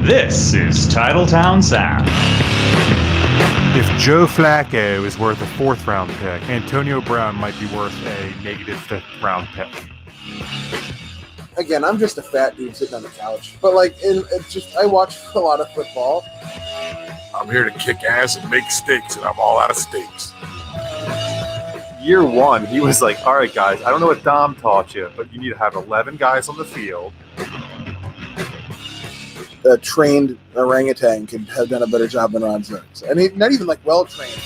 This is Titletown Sound. If Joe Flacco is worth a 4th round pick, Antonio Brown might be worth a negative 5th round pick. Again, I'm just a fat dude sitting on the couch, but I watch a lot of football. I'm here to kick ass and make steaks, and I'm all out of steaks. Year 1, he was like, all right, guys, I don't know what Dom taught you, but you need to have 11 guys on the field. A trained orangutan could have done a better job than Ron Jones. I mean, not even well-trained.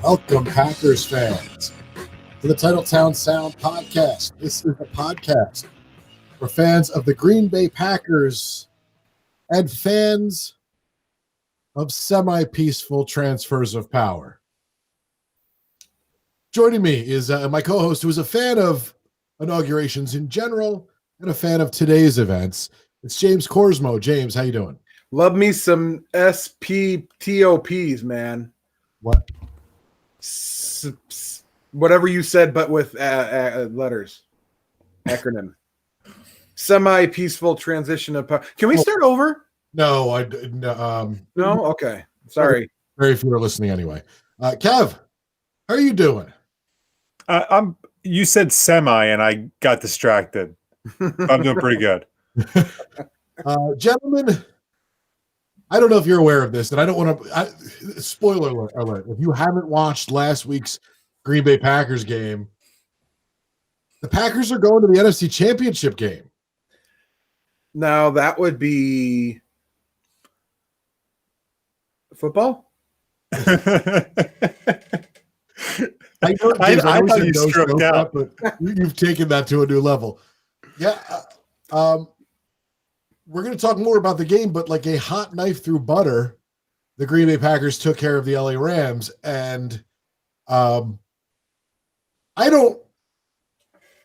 Welcome, Packers fans, to the Titletown Sound podcast. This is a podcast for fans of the Green Bay Packers and fans of semi-peaceful transfers of power. Joining me is my co-host, who is a fan of inaugurations in general and a fan of today's events. It's James Corsmo. James, how you doing? Love me some SPTOPs, man. What? Whatever you said, but with letters. Acronym. Semi-peaceful transition of power. Can we start over? No, No? Okay. Sorry. Very few are listening anyway. Kev, how are you doing? You said semi, and I got distracted. I'm doing pretty good. Gentlemen, I don't know if you're aware of this, and I don't want to spoiler alert. If you haven't watched last week's Green Bay Packers game, the Packers are going to the NFC Championship game. Now, that would be football? I thought you stroked out, but you've taken that to a new level. Yeah. We're going to talk more about the game, but like a hot knife through butter, the Green Bay Packers took care of the LA Rams. And I don't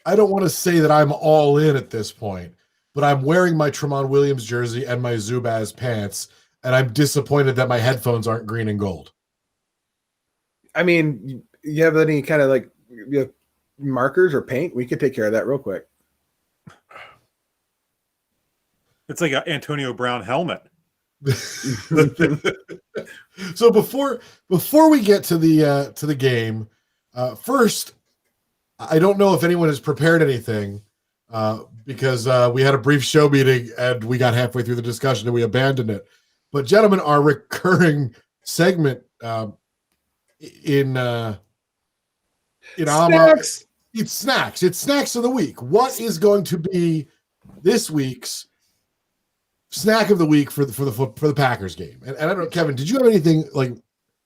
want to say that I'm all in at this point, but I'm wearing my Tramon Williams jersey and my Zubaz pants, and I'm disappointed that my headphones aren't green and gold. I mean, you have any kind of markers or paint? We could take care of that real quick. It's like an Antonio Brown helmet. So before we get to the game, first, I don't know if anyone has prepared anything because we had a brief show meeting and we got halfway through the discussion and we abandoned it. But gentlemen, our recurring segment in Snacks. It's snacks. It's snacks of the week. What is going to be this week's snack of the week for the Packers game? And I don't know, Kevin, did you have anything like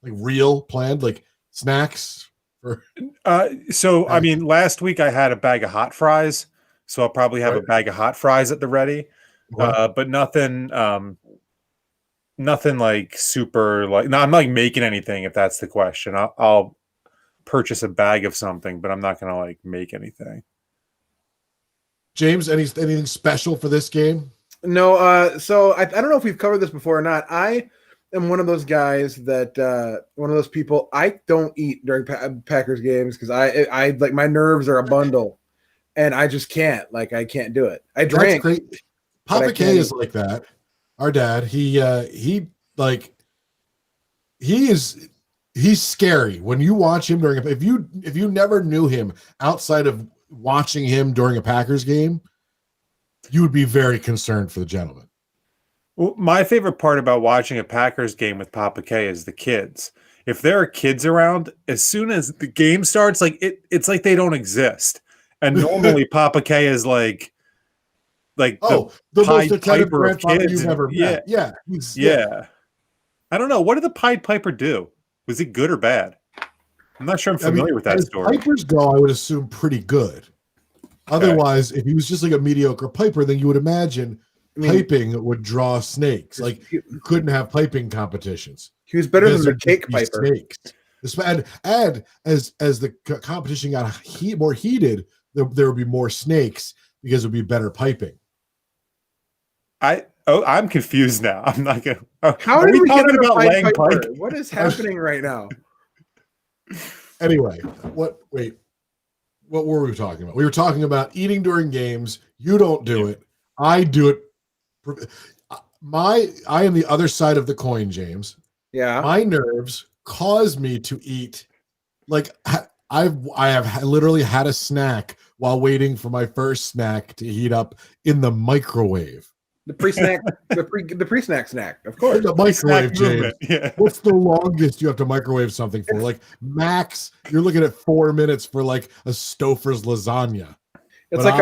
real planned, like snacks? I mean, last week I had a bag of hot fries, so I'll probably have a bag of hot fries at the ready, but nothing like super no, I'm not making anything. If that's the question, I'll purchase a bag of something, but I'm not going to make anything. James, anything special for this game? No. So I don't know if we've covered this before or not. I am one of those guys that one of those people. I don't eat during Packers games because I like my nerves are a bundle, and I just can't. I can't do it. I drink. That's great. Papa K is like that. Our dad, he's scary when you watch him if you never knew him outside of watching him during a Packers game, you would be very concerned for the gentleman. Well, my favorite part about watching a Packers game with Papa K is the kids. If there are kids around, as soon as the game starts, it's like they don't exist. And normally Papa K is the most Pied Piper of grandfather kids. you've ever met. Yeah. I don't know. What did the Pied Piper do? Was it good or bad? I'm not sure I'm familiar with that story. Pipers go, I would assume, pretty good. Otherwise, if he was just like a mediocre piper, then you would imagine piping would draw snakes. You couldn't have piping competitions. He was better than the cake piper. Snakes. And as the competition got more heated, there would be more snakes because it would be better piping. I'm confused now. I'm not gonna. How are we talking about Lang Piper? What is happening right now? Anyway, wait. what were we talking about? We were talking about eating during games. You don't do it. I do it. I am the other side of the coin, James. Yeah. My nerves cause me to eat. Like I have literally had a snack while waiting for my first snack to heat up in the microwave. The pre-snack, the pre-snack snack, of course. The microwave, James. Movement, yeah. What's the longest you have to microwave something for? Like max, you're looking at 4 minutes for like a Stouffer's lasagna. It's But like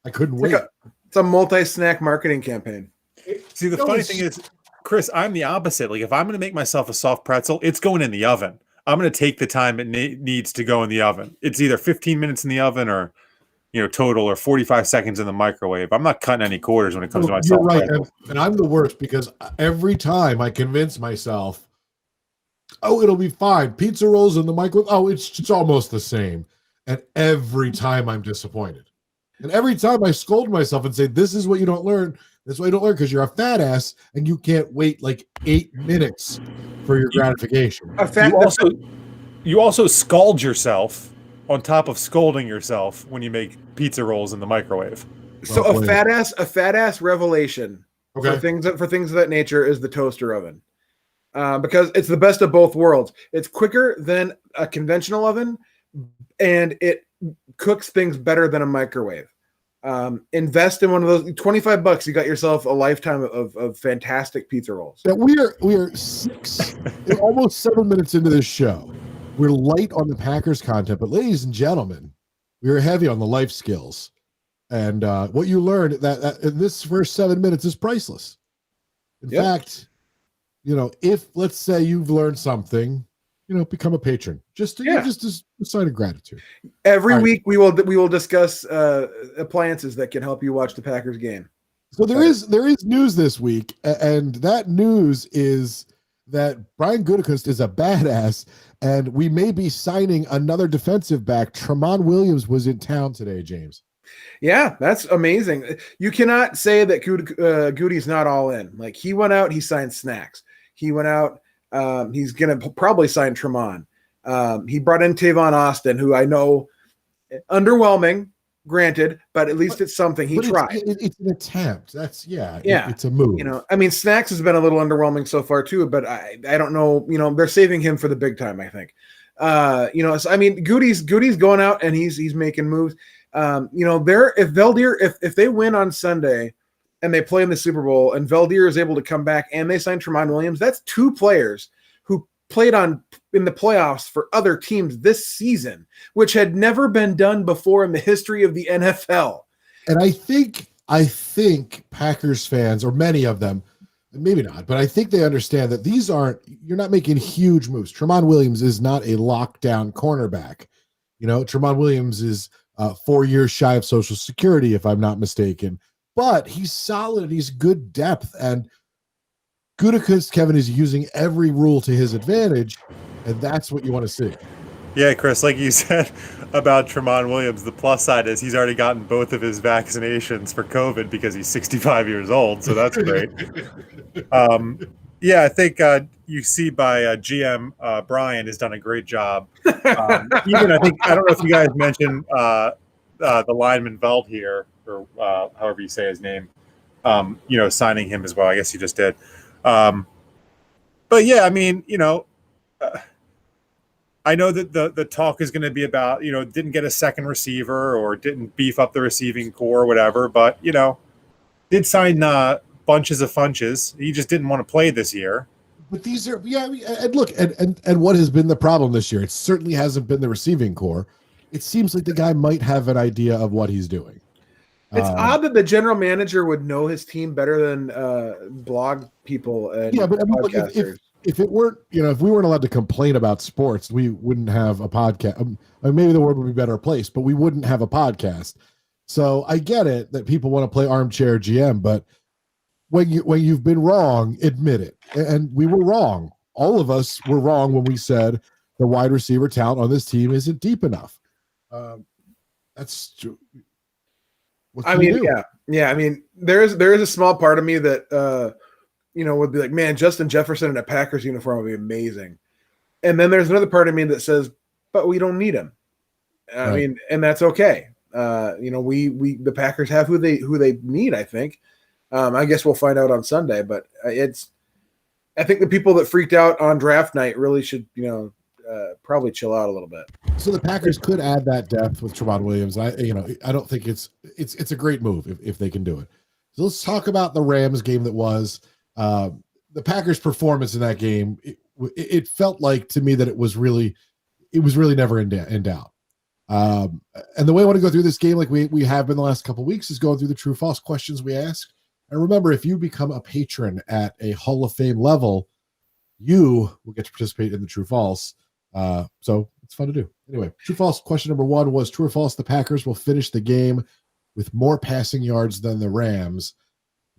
I couldn't it's wait. like it's a multi-snack marketing campaign. See, the funny thing is, Chris, I'm the opposite. Like, if I'm going to make myself a soft pretzel, it's going in the oven. I'm going to take the time it needs to go in the oven. It's either 15 minutes in the oven or, total, or 45 seconds in the microwave. I'm not cutting any quarters when it comes to my You're soft right, pretzel. and I'm the worst because every time I convince myself, oh, it'll be fine. Pizza rolls in the microwave. Oh, it's almost the same. And every time I'm disappointed. And every time I scold myself and say, this is what you don't learn. That's why you don't learn, because you're a fat ass and you can't wait like 8 minutes for your gratification. You also scald yourself on top of scolding yourself when you make pizza rolls in the microwave. So Well, a fat ass revelation Okay. for things of that nature is the toaster oven, because it's the best of both worlds. It's quicker than a conventional oven, and it cooks things better than a microwave. Invest in one of those. $25, you got yourself a lifetime of fantastic pizza rolls. That we are we're almost 7 minutes into this show. We're light on the Packers content, but ladies and gentlemen, we are heavy on the life skills. And what you learned that in this first 7 minutes is priceless. In fact, if let's say you've learned something, become a patron. Just as a sign of gratitude. Every week we will discuss appliances that can help you watch the Packers game. So there is news this week, and that news is that Brian Gutekunst is a badass, and we may be signing another defensive back. Tramon Williams was in town today, James. Yeah, that's amazing. You cannot say that Goody's not all in. Like, he went out, he signed Snacks. He went out, he's going to probably sign Tramon. He brought in Tavon Austin, who I know, underwhelming, granted, but at least it's something he tried. It's an attempt. That's Yeah. It's a move. Snacks has been a little underwhelming so far too, but I don't know. They're saving him for the big time, I think. Goody's going out and he's making moves. If they win on Sunday and they play in the Super Bowl and Veldier is able to come back and they sign Tramon Williams, that's two players who played in the playoffs for other teams this season, which had never been done before in the history of the NFL. And I think Packers fans, or many of them, maybe not, but I think they understand that you're not making huge moves. Tramon Williams is not a lockdown cornerback. Tramon Williams is 4 years shy of Social Security, if I'm not mistaken, but he's solid. He's good depth, and Gutekunst, Kevin, is using every rule to his advantage, and that's what you want to see. Yeah, Chris, like you said about Tramon Williams, the plus side is he's already gotten both of his vaccinations for COVID because he's 65 years old, so that's great. I think you see by GM Brian has done a great job. I don't know if you guys mentioned the lineman Veld here, or however you say his name, signing him as well. I guess you just did. I know that the talk is going to be about, didn't get a second receiver or didn't beef up the receiving core or whatever, but, did sign bunches of funches. He just didn't want to play this year. But these are, and look, and what has been the problem this year? It certainly hasn't been the receiving core. It seems like the guy might have an idea of what he's doing. It's odd that the general manager would know his team better than blog people and but podcasters. If it weren't, if we weren't allowed to complain about sports, we wouldn't have a podcast. Maybe the world would be a better place, but we wouldn't have a podcast. So I get it that people want to play armchair GM, but when you've been wrong, admit it. And we were wrong. All of us were wrong when we said the wide receiver talent on this team isn't deep enough. That's true. There is a small part of me that would be like, man, Justin Jefferson in a Packers uniform would be amazing. And then there's another part of me that says, but we don't need him. I mean, and that's okay. The Packers have who they need, I think. I guess we'll find out on Sunday, but I think the people that freaked out on draft night really should, probably chill out a little bit. So the Packers could add that depth with Trevon Williams. I don't think it's a great move if they can do it. So let's talk about the Rams game that was. The Packers' performance in that game. It felt like to me that it was really never in doubt. And the way I want to go through this game, like we have been the last couple of weeks, is going through the true false questions we ask. And remember, if you become a patron at a Hall of Fame level, you will get to participate in the true false. So it's fun to do. Anyway, true false question number 1 was true or false. The Packers will finish the game with more passing yards than the Rams.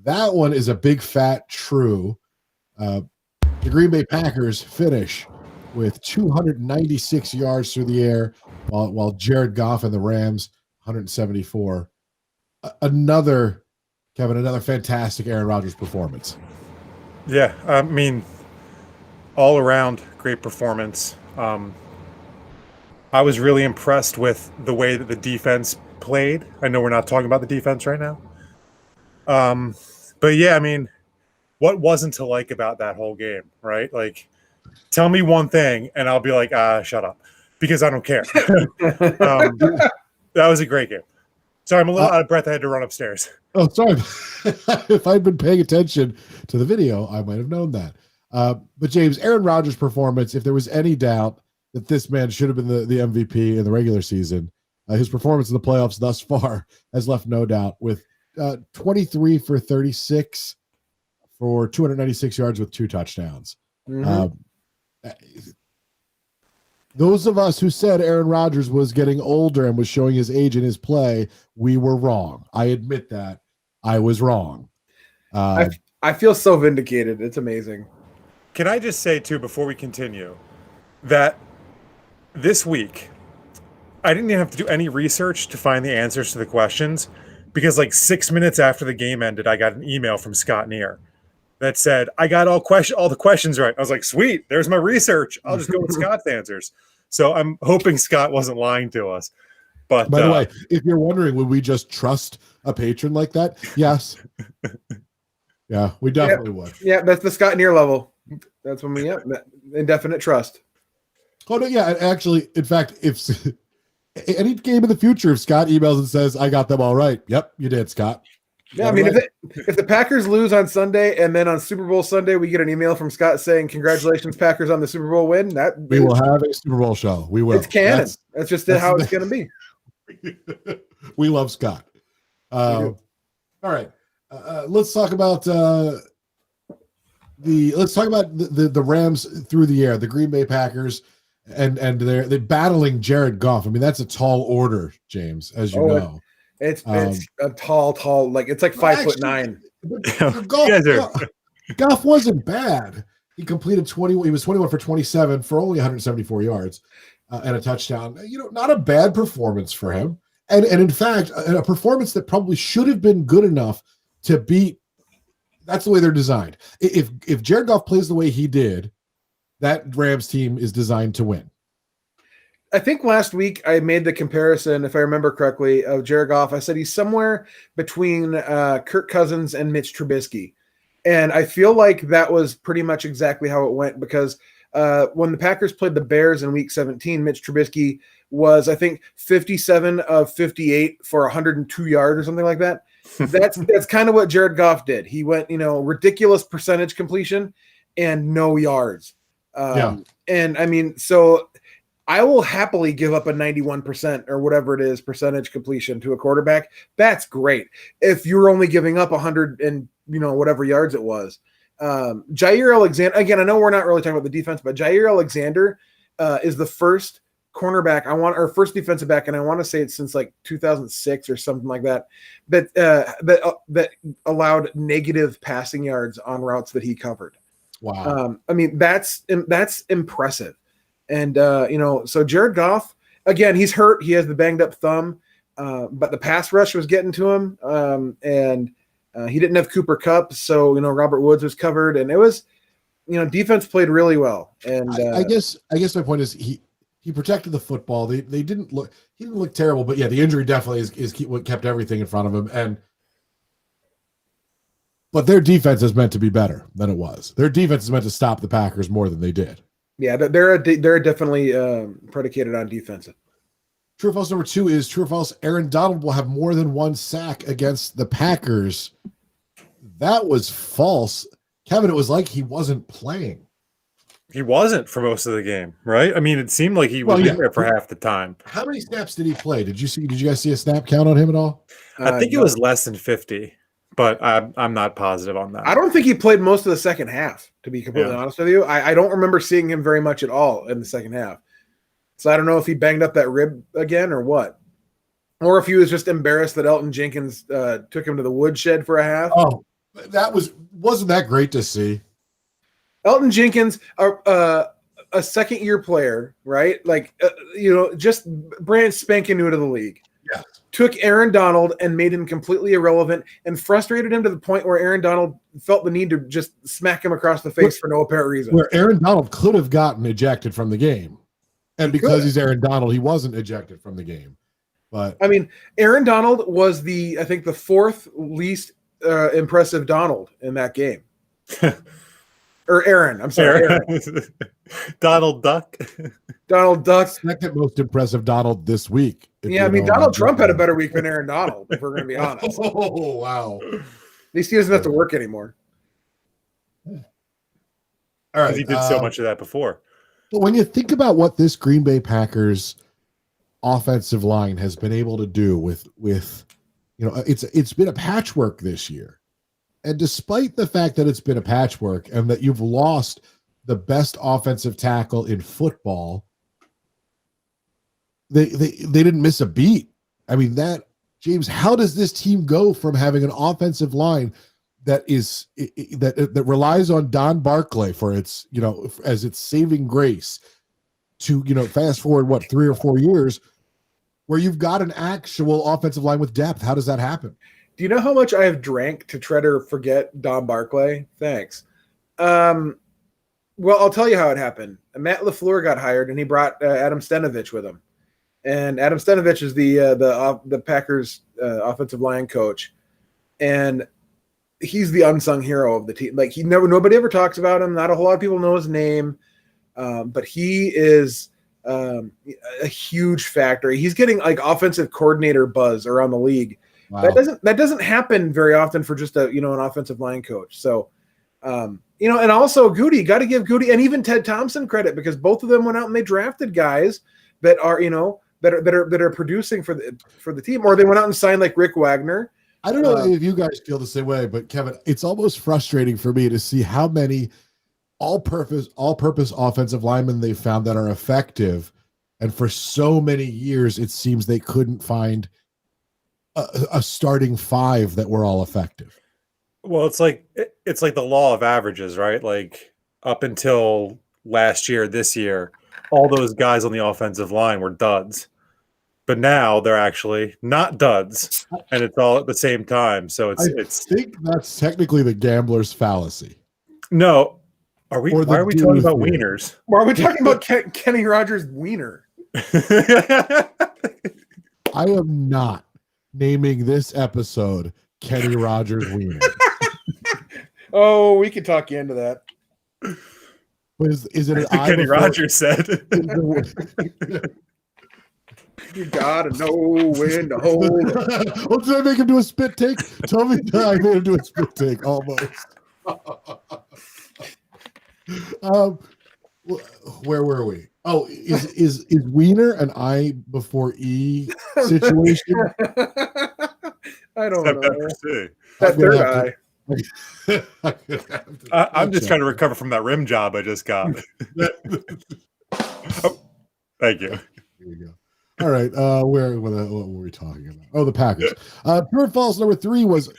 That one is a big fat true. The Green Bay Packers finish with 296 yards through the air, while Jared Goff and the Rams 174. Another fantastic Aaron Rodgers performance. Yeah, I mean, all around great performance. I was really impressed with the way that the defense played. I know we're not talking about the defense right now. But yeah, I mean, what wasn't to like about that whole game, right? Like, tell me one thing and I'll be like, shut up, because I don't care. That was a great game. Sorry, I'm a little out of breath. I had to run upstairs. Oh, sorry. If I'd been paying attention to the video, I might have known that. But James, Aaron Rodgers' performance, if there was any doubt that this man should have been the MVP in the regular season, his performance in the playoffs thus far has left no doubt, with 23 for 36 for 296 yards with 2 touchdowns. Mm-hmm. Those of us who said Aaron Rodgers was getting older and was showing his age in his play, we were wrong. I admit that. I was wrong. I feel so vindicated. It's amazing. Can I just say, too, before we continue, that this week, I didn't even have to do any research to find the answers to the questions, because like 6 minutes after the game ended, I got an email from Scott Neer that said, I got all the questions right. I was like, sweet, there's my research. I'll just go with Scott's answers. So I'm hoping Scott wasn't lying to us. But by the way, if you're wondering, would we just trust a patron like that? Yes. Yeah, we definitely would. Yeah, that's the Scott Neer level. That's when we indefinite trust. Oh no, yeah. Actually, in fact, if any game in the future, if Scott emails and says, I got them all right. Yep, you did, Scott. Yeah, I mean, if the Packers lose on Sunday and then on Super Bowl Sunday we get an email from Scott saying, congratulations, Packers, on the Super Bowl win, we will have a Super Bowl show. We will. It's canon. That's just how it's going to be. We love Scott. All right. Let's talk about the Rams through the air, the Green Bay Packers, and they're battling Jared Goff. I mean, that's a tall order, James, as you know. It's a tall, like it's like 5'9". Goff wasn't bad. He completed 20. He was 21 for 27 for only 174 yards and a touchdown. Not a bad performance for him. And in fact, a performance that probably should have been good enough to beat. That's the way they're designed. If Jared Goff plays the way he did, that Rams team is designed to win. I think last week I made the comparison, if I remember correctly, of Jared Goff. I said he's somewhere between Kirk Cousins and Mitch Trubisky. And I feel like that was pretty much exactly how it went, because when the Packers played the Bears in Week 17, Mitch Trubisky was, I think, 57 of 58 for 102 yards or something like that. That's kind of what Jared Goff did. He went, ridiculous percentage completion and no yards. And I mean, so I will happily give up a 91% or whatever it is percentage completion to a quarterback. That's great. If you're only giving up 100 and whatever yards it was. Jair Alexander, again, I know we're not really talking about the defense, but Jair Alexander is the first cornerback first defensive back, and I want to say it's since like 2006 or something like that, that allowed negative passing yards on routes that he covered. Wow. I mean, that's impressive. And, so Jared Goff, again, he's hurt. He has the banged up thumb, but the pass rush was getting to him. And he didn't have Cooper Kupp. So, Robert Woods was covered, and it was, defense played really well. And I guess my point is he protected the football. They didn't look. He didn't look terrible, but yeah, the injury definitely is what kept everything in front of him. But their defense is meant to be better than it was. Their defense is meant to stop the Packers more than they did. Yeah, they're definitely predicated on defensive. True or false number 2 is true or false. Aaron Donald will have more than 1 sack against the Packers. That was false. Kevin, it was like he wasn't playing. He wasn't for most of the game, right? I mean, it seemed like he was in there for half the time. How many snaps did he play? Did you guys see a snap count on him at all? I think it was less than 50, but I'm not positive on that. I don't think he played most of the second half, to be completely honest with you. I don't remember seeing him very much at all in the second half. So I don't know if he banged up that rib again or what. Or if he was just embarrassed that Elton Jenkins took him to the woodshed for a half. Oh, wasn't that great to see? Elton Jenkins, a second-year player, right? Like, just brand spanking new to the league. Yeah. Took Aaron Donald and made him completely irrelevant and frustrated him to the point where Aaron Donald felt the need to just smack him across the face for no apparent reason. Where Aaron Donald could have gotten ejected from the game. And because he's Aaron Donald, he wasn't ejected from the game. But I mean, Aaron Donald was I think the 4th least impressive Donald in that game. Or Aaron. I'm sorry. Aaron. Donald Duck. Donald Duck. Second most impressive Donald this week. Yeah, I mean, Donald Trump had a better week than Aaron Donald, if we're going to be honest. Oh, wow. At least he doesn't have to work anymore. All right. He did so much of that before. But when you think about what this Green Bay Packers offensive line has been able to do with it's been a patchwork this year. And despite the fact that it's been a patchwork and that you've lost the best offensive tackle in football, they didn't miss a beat. I mean, James, how does this team go from having an offensive line that relies on Don Barclay for its, as its saving grace to, fast forward 3 or 4 years where you've got an actual offensive line with depth? How does that happen? Do you know how much I have drank to try to forget Don Barclay? Thanks. Well, I'll tell you how it happened. Matt LaFleur got hired, and he brought Adam Stenavich with him. And Adam Stenavich is the Packers offensive line coach, and he's the unsung hero of the team. Like nobody ever talks about him. Not a whole lot of people know his name, but he is a huge factor. He's getting like offensive coordinator buzz around the league. Wow. That doesn't happen very often for just an offensive line coach. So, and also Goody, got to give Goody and even Ted Thompson credit because both of them went out and they drafted guys that are that are producing for the team, or they went out and signed like Rick Wagner. I don't know if you guys feel the same way, but Kevin, it's almost frustrating for me to see how many all-purpose offensive linemen they found that are effective, and for so many years it seems they couldn't find a starting 5 that were all effective. Well, it's like the law of averages, right? Like up until last year, this year, all those guys on the offensive line were duds, but now they're actually not duds, and it's all at the same time. So I think that's technically the gambler's fallacy. No, why are we talking about wieners? Why are we talking about Kenny Rogers' wiener? I am not naming this episode Kenny Rogers Wiener. Oh, we can talk you into that. Is it an Kenny Rogers said? You gotta know when to hold it. Oh, did I make him do a spit take? Tell me that I made him do a spit take almost. Where were we? Oh, is Wiener an I before E situation? I don't know. That third eye. I'm just trying to recover from that rim job I just got. Thank you. Here we go. All right. What were we talking about? Oh, the Packers. True or false number 3 was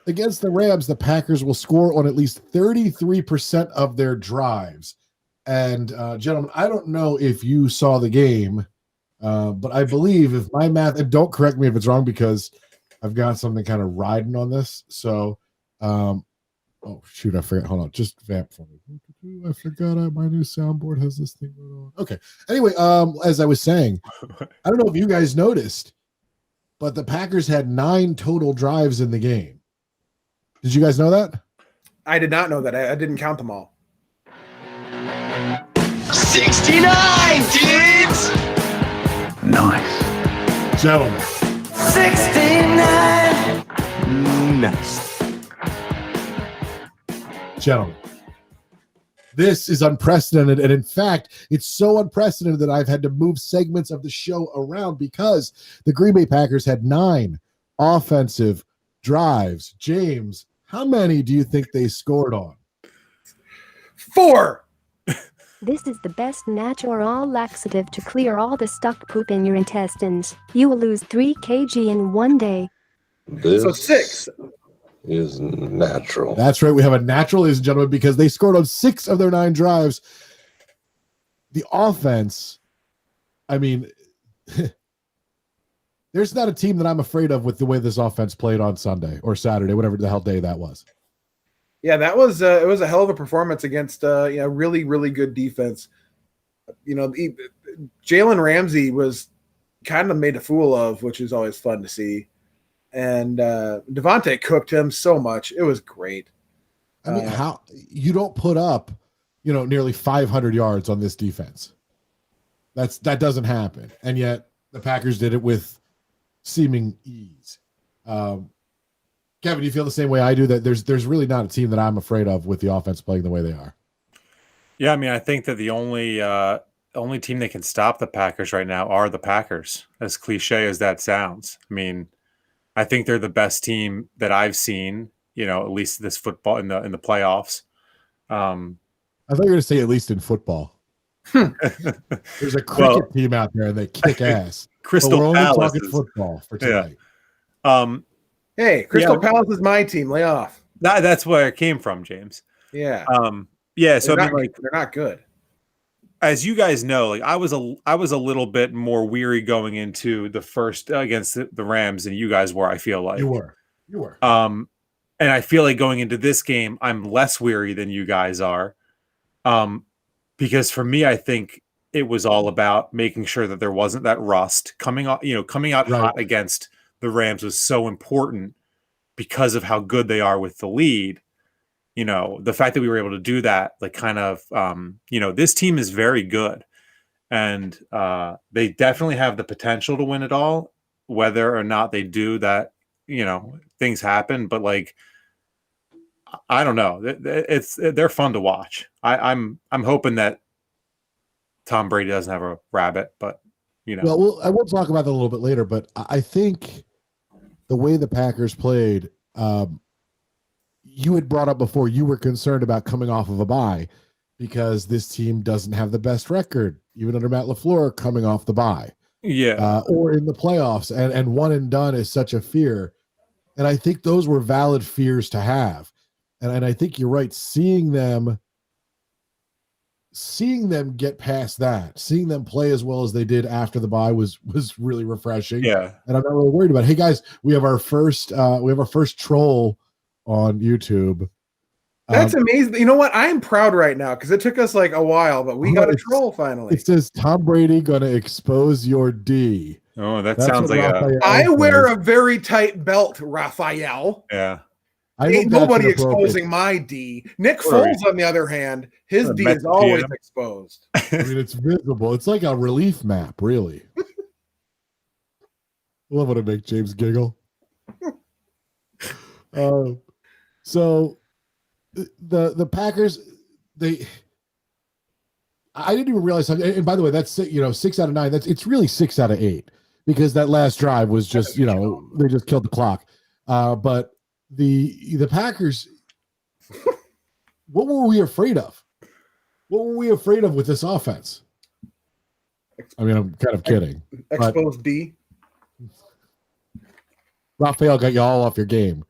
against the Rams, the Packers will score on at least 33% of their drives. And gentlemen, I don't know if you saw the game, but I believe if my math, and don't correct me if it's wrong because I've got something kind of riding on this. So Oh shoot, I forgot. Hold on, just vamp for me. I forgot my new soundboard has this thing going on. Okay. Anyway, as I was saying, I don't know if you guys noticed, but the Packers had 9 total drives in the game. Did you guys know that? I did not know that. I didn't count them all. 69, dudes! Nice. Gentlemen, 69! Nice. gentlemen, this is unprecedented. And in fact, it's so unprecedented that I've had to move segments of the show around because the Green Bay Packers had 9 offensive drives. James, how many do you think they scored on? 4. This is the best natural laxative to clear all the stuck poop in your intestines. You will lose 3 kg in one day. This So 6. is natural. That's right. We have a natural, ladies and gentlemen, because they scored on 6 of their 9 drives. The offense, I mean, there's not a team that I'm afraid of with the way this offense played on Sunday or Saturday, whatever the hell day that was. Yeah, that was it was a hell of a performance against really, really good defense. Jalen Ramsey was kind of made a fool of, which is always fun to see. And Devontae cooked him so much. It was great. I mean, how you don't put up, nearly 500 yards on this defense. That doesn't happen. And yet the Packers did it with seeming ease. Kevin, do you feel the same way I do, that there's really not a team that I'm afraid of with the offense playing the way they are? Yeah, I mean, I think that the only team that can stop the Packers right now are the Packers, as cliche as that sounds. I mean, I think they're the best team that I've seen, at least this football in the playoffs. I thought you were going to say at least in football. There's a cricket team out there and they kick ass. Crystal we're only Palace talking football for tonight. Yeah. Hey, Crystal Palace is my team. Lay off. That's where it came from, James. Yeah. Yeah. So they're not good. As you guys know, I was a little bit more weary going into the first against the Rams than you guys were. I feel like you were. And I feel like going into this game, I'm less weary than you guys are. Because for me, I think it was all about making sure that there wasn't that rust coming out Right. hot against the Rams was so important because of how good they are with the lead. The fact that we were able to do that, like kind of, this team is very good and they definitely have the potential to win it all, whether or not they do that, things happen, but like, I don't know. They're fun to watch. I'm hoping that Tom Brady doesn't have a rabbit, but Well, I will talk about that a little bit later, but I think the way the Packers played, you had brought up before, you were concerned about coming off of a bye because this team doesn't have the best record, even under Matt LaFleur, coming off the bye. Yeah. Or in the playoffs, and one and done is such a fear. And I think those were valid fears to have. And I think you're right. Seeing them get past that, seeing them play as well as they did after the bye was really refreshing. Yeah. And I'm not really worried about it. Hey guys, we have our first troll on YouTube. That's amazing. You know what? I am proud right now because it took us like a while, but we got a troll finally. It says Tom Brady gonna expose your D. Oh, that's sounds like I wear a very tight belt, Raphael. Yeah. Ain't nobody exposing my D. Nick Foles, on the other hand, his D is always exposed. I mean, it's visible. It's like a relief map, really. Love when it makes James giggle. So the Packers, I didn't even realize. And by the way, that's 6 out of 9. It's really 6 out of 8 because that last drive was just they just killed the clock. But the Packers, what were we afraid of? What were we afraid of with this offense? I mean, I'm kind of kidding. Exposed D. Raphael got you all off your game.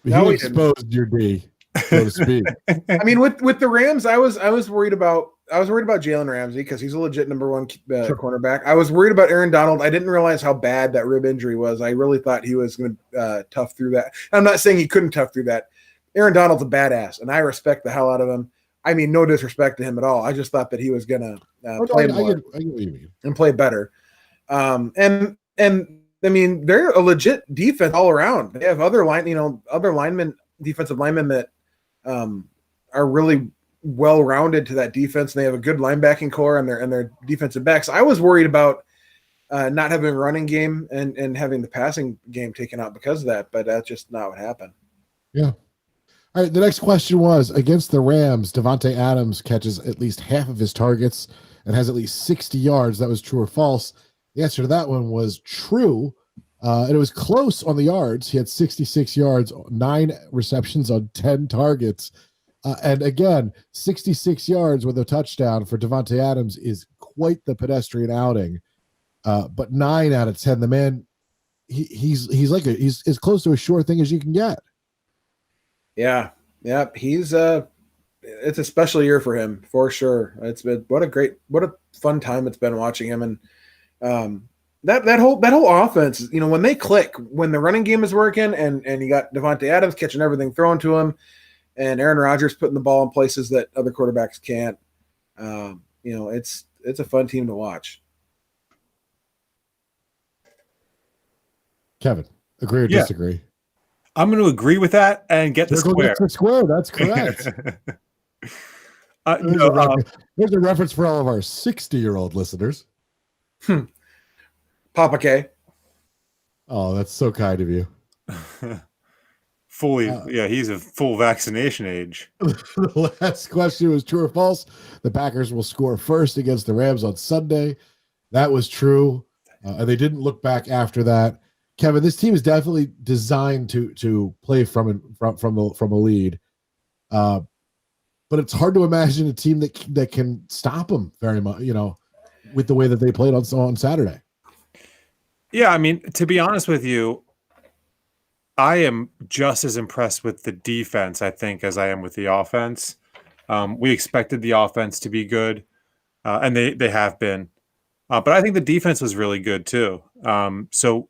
No, he exposed your D, so to speak. I mean, with the Rams, I was worried about Jalen Ramsey because he's a legit number 1 cornerback. I was worried about Aaron Donald. I didn't realize how bad that rib injury was. I really thought he was going to tough through that. I'm not saying he couldn't tough through that. Aaron Donald's a badass, and I respect the hell out of him. I mean, no disrespect to him at all. I just thought that he was gonna play more and play better. And I mean, they're a legit defense all around. They have other defensive linemen that are really well-rounded to that defense. And they have a good linebacking core and their defensive backs. I was worried about not having a running game and having the passing game taken out because of that, but that's just not what happened. Yeah. All right. The next question was, against the Rams, Davante Adams catches at least half of his targets and has at least 60 yards. That was true or false? The answer to that one was true. And it was close on the yards. He had 66 yards, 9 receptions on 10 targets. And again, 66 yards with a touchdown for Davante Adams is quite the pedestrian outing. But 9 out of 10, the man, he's as close to a sure thing as you can get. Yeah. He's it's a special year for him for sure. It's been what a fun time it's been watching him. And that whole offense, when they click, when the running game is working and you got Davante Adams catching everything thrown to him and Aaron Rodgers putting the ball in places that other quarterbacks can't, it's a fun team to watch. Kevin, agree or disagree? I'm going to agree with that and get the square. Square. That's correct. There's a reference for all of our 60-year-old listeners. Papa K. Oh, that's so kind of you. He's a full vaccination age. The last question was true or false. The Packers will score first against the Rams on Sunday. That was true. And they didn't look back after that. Kevin, this team is definitely designed to play from a lead, but it's hard to imagine a team that can stop them very much. With the way that they played on Saturday. Yeah, I mean, to be honest with you, I am just as impressed with the defense, I think, as I am with the offense. We expected the offense to be good, and they have been, but I think the defense was really good too. So.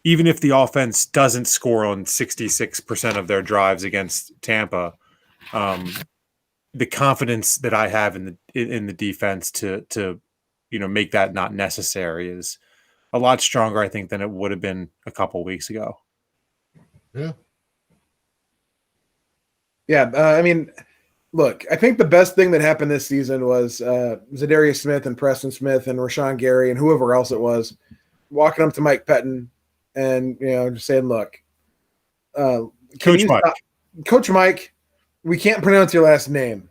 Even if the offense doesn't score on 66% of their drives against Tampa, the confidence that I have in the defense to make that not necessary is a lot stronger, I think, than it would have been a couple weeks ago. Yeah. Yeah. I mean, look, I think the best thing that happened this season was Zadarius Smith and Preston Smith and Rashawn Gary and whoever else it was walking up to Mike Pettin and just saying, look, Coach Mike, we can't pronounce your last name,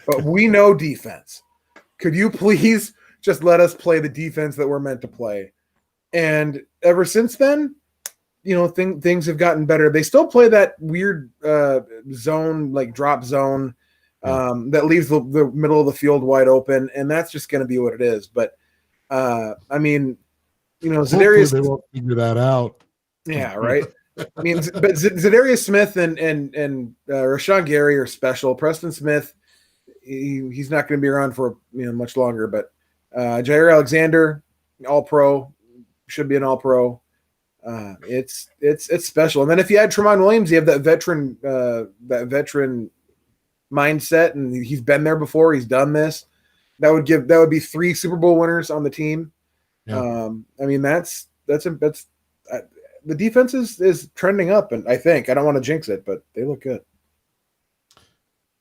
but we know defense. Could you please just let us play the defense that we're meant to play? And ever since then, things have gotten better. They still play that weird zone, like drop zone, that leaves the middle of the field wide open, and that's just going to be what it is. But I mean. Zadarius, they won't figure that out. Yeah, right. I mean, but Zadarius Smith and Rashawn Gary are special. Preston Smith, he's not going to be around for much longer. But Jair Alexander, All Pro, should be an All Pro. It's special. And then if you add Tramon Williams, you have that veteran mindset, and he's been there before. He's done this. That would be 3 Super Bowl winners on the team. Yeah. I mean, that's the defense is trending up, and I don't want to jinx it, but they look good.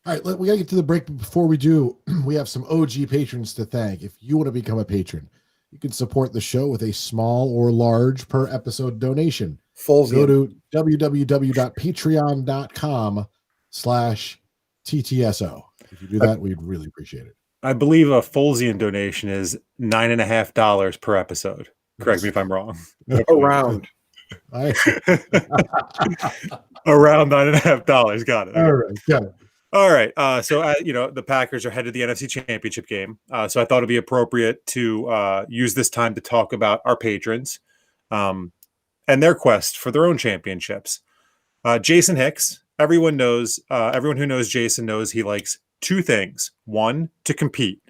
All right, we gotta get to the break. But before we do, we have some OG patrons to thank. If you want to become a patron, you can support the show with a small or large per episode donation. Go to www.patreon.com/TTSO. If you do that, we'd really appreciate it. I believe a Folesian donation is $9.50 per episode. Correct me if I'm wrong. Around $9.50. Got it. All right. Got it. All right. So the Packers are headed to the NFC Championship game. So I thought it'd be appropriate to use this time to talk about our patrons and their quest for their own championships. Jason Hicks. Everyone who knows Jason knows he likes 2 things. 1, to compete.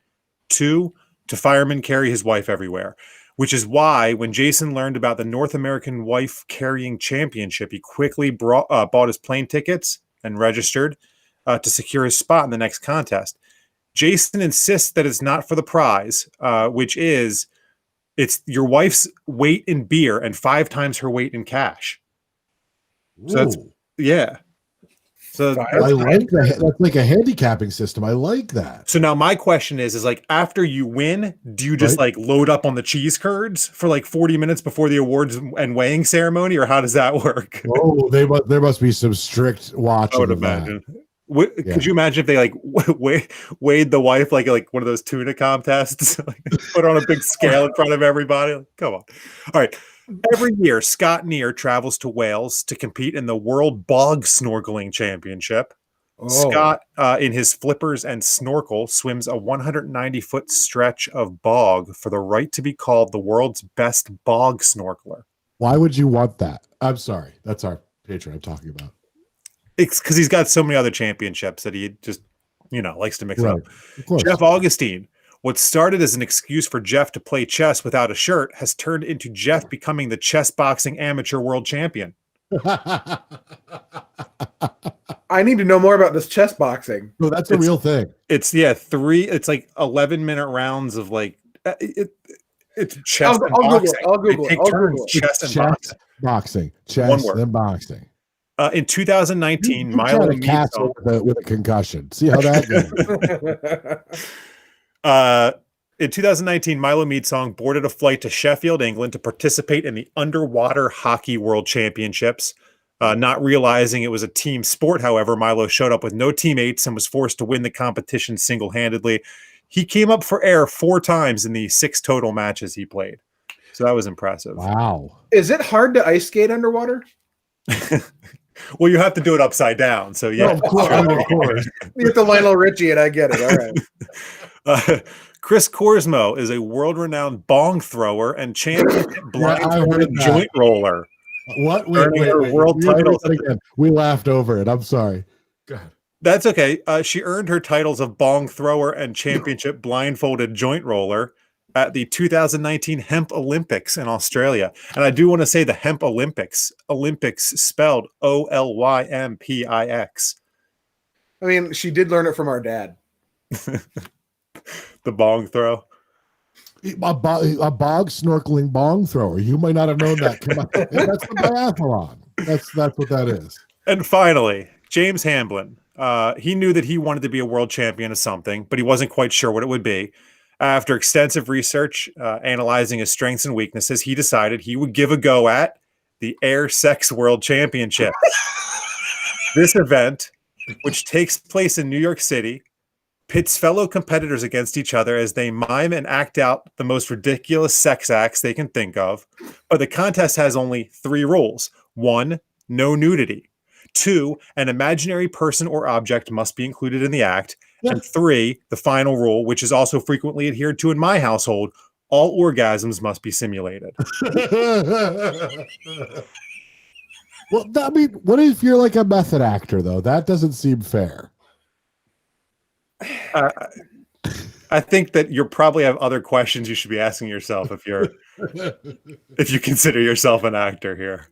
2, to fireman carry his wife everywhere. which is why when Jason learned about the North American Wife Carrying Championship, he quickly bought his plane tickets and registered to secure his spot in the next contest. Jason insists that it's not for the prize, which is it's your wife's weight in beer and 5 times her weight in cash. So that's, yeah. So I like that. That's like a handicapping system. I like that. So now my question is like after you win, do you just like load up on the cheese curds for like 40 minutes before the awards and weighing ceremony, or how does that work? Oh, there must be some strict watching. I would imagine. Could you imagine if they like weighed the wife like one of those tuna contests, like, put on a big scale in front of everybody? Like, come on. All right. Every year, Scott Neer travels to Wales to compete in the World Bog Snorkeling Championship. Oh. Scott, in his flippers and snorkel, swims a 190-foot stretch of bog for the right to be called the world's best bog snorkeler. Why would you want that? I'm sorry. That's our patron I'm talking about. It's because he's got so many other championships that he just, likes to mix it up. Jeff Augustine. What started as an excuse for Jeff to play chess without a shirt has turned into Jeff becoming the chess boxing amateur world champion. I need to know more about this chess boxing. No, that's a real thing. It's it's like 11-minute rounds of like it's chess and boxing. I'll Google it. Chess and boxing. Chess and boxing. In 2019, Milo with a concussion. See how that goes. In 2019, Milo Meadsong boarded a flight to Sheffield, England to participate in the Underwater Hockey World Championships. Not realizing it was a team sport, however, Milo showed up with no teammates and was forced to win the competition single-handedly. He came up for air 4 times in the 6 total matches he played. So that was impressive. Wow. Is it hard to ice skate underwater? Well, you have to do it upside down. So, yeah. Of course. You have to Lionel Richie it. I get it. All right. Chris Korsmo is a world-renowned bong thrower and champion blindfolded joint roller. What? Wait. World titles again. We laughed over it. I'm sorry. Go ahead. That's okay. She earned her titles of bong thrower and championship blindfolded joint roller at the 2019 Hemp Olympics in Australia. And I do want to say the Hemp Olympics spelled Olympix. I mean, she did learn it from our dad. The bong throw. A bog snorkeling bong thrower. You might not have known that. Come on. That's the biathlon. That's what that is. And finally, James Hamblin. He knew that he wanted to be a world champion of something, but he wasn't quite sure what it would be. After extensive research, analyzing his strengths and weaknesses, he decided he would give a go at the Air Sex World Championship. This event, which takes place in New York City, pits fellow competitors against each other as they mime and act out the most ridiculous sex acts they can think of. But the contest has only 3 rules. 1, no nudity. 2, an imaginary person or object must be included in the act. And 3, the final rule, which is also frequently adhered to in my household, all orgasms must be simulated. Well, I mean, what if you're like a method actor, though? That doesn't seem fair. I think that you probably have other questions you should be asking yourself if you consider yourself an actor here.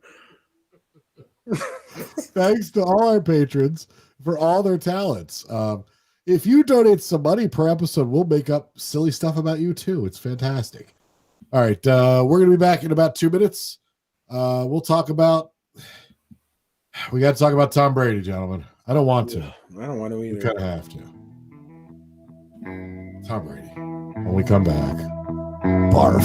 Thanks to all our patrons for all their talents. If you donate some money per episode, we'll make up silly stuff about you too. It's fantastic. All right, we're going to be back in about 2 minutes. We'll talk about. We got to talk about Tom Brady, gentlemen. I don't want to. I don't want to either. We kind of have to. Tom Brady. When we come back, barf.